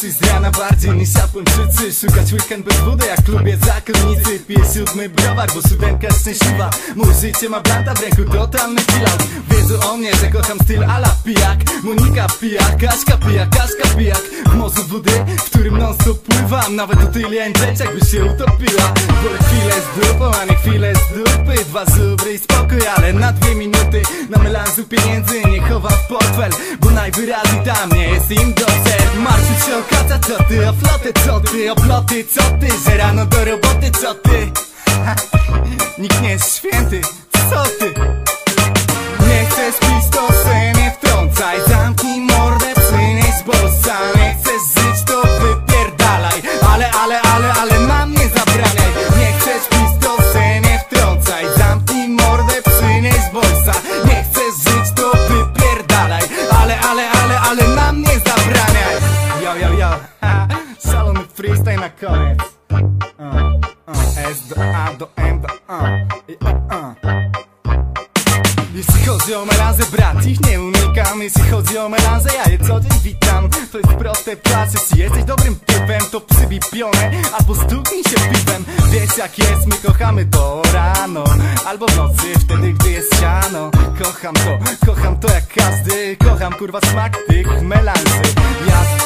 Jesteś z rana bardziej niż Japończycy. Szukać weekend bez wody jak klubie zakonnicy. Piję 7 browar, bo studentka szczęśliwa. Moje życie ma blanta w ręku, totalny chillout. Wiedzą o mnie, że kocham styl ala pijak. Monika pijak, Kaśka pijak, Kaśka pijak. W morzu wody, w którym non stop pływam. Nawet o tyle jęczeć, jakby się utopiła. Wolę chwilę z dupą, a nie chwilę z dupy. 2 zubry i spokój, ale na 2 minuty. Na melanżu pieniędzy nie chowam w portfel, bo najwyraźniej tam nie jest im dobrze. Martwić się o kata, co ty, o flotę, co ty, o ploty, co ty, że rano do roboty, co ty. Nikt nie jest święty, co ty. Nie chcesz pić, to se nie wtrącaj. Zamknij mordę, przynieś bossa. Nie chcesz żyć, to wypierdalaj. Ale nam nie zabraniaj. Nie chcesz pić, to se nie wtrącaj. Zamknij mordę, przynieś bossa. Nie chcesz żyć, to wypierdalaj. Ale nam nie zabraniaj. Yo, szalony freestyle na koniec. S do A do M do Jeśli chodzi o melanże, brat, ich nie unikam. Jeśli chodzi o melanże, ja je co dzień witam. To jest proste, patrz, jeśli jesteś dobrym typem, to przybij pionę albo stuknij się piwem. Wiesz jak jest, my kochamy to rano albo w nocy, wtedy gdy jest siano. Kocham to jak każdy. Kocham kurwa smak tych melanży. Ja